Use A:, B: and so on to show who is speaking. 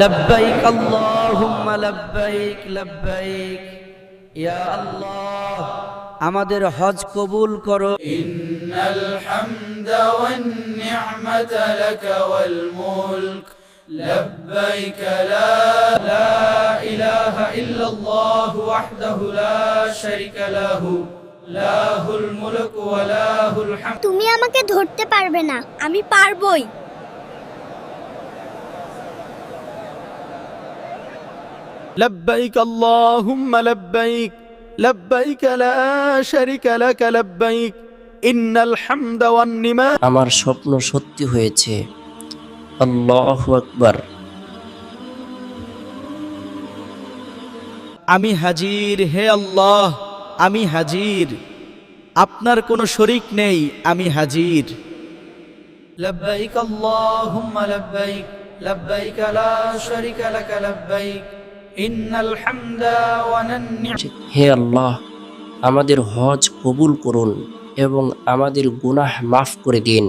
A: লব্বাইক আল্লাহুম্মা লব্বাইক লব্বাইক। ইয়া আল্লাহ, আমাদের হজ কবুল করো।
B: ইন্নাল হামদা ওয়ান নি'মাতা লাকা ওয়াল মুলক লব্বাইক লা ইলাহা ইল্লাল্লাহ ওয়াহদাহু লা শারীকা লাহু লাহুল মুলকু ওয়া লাহুল হামদ।
C: তুমি আমাকে ধরতে পারবে না, আমি পারবই।
D: لبيك اللهم لبيك لبيك لا شريك لك لبيك إن الحمد والنعمة।
E: আমার স্বপ্ন সত্যি হয়েছে। আল্লাহু আকবার।
D: আমি হাজির, হে আল্লাহ, আমি হাজির। আপনার কোনো শরীক নেই, আমি হাজির।
B: লব্বাইক আল্লাহুম্মা লব্বাইক লব্বাইক লা শারীকা লাকা লব্বাইক ইন্নাল হামদা ওয়ান নি'মাতা।
E: হে আল্লাহ, আমাদের হজ কবুল করুন এবং আমাদের গুনাহ মাফ করে দিন।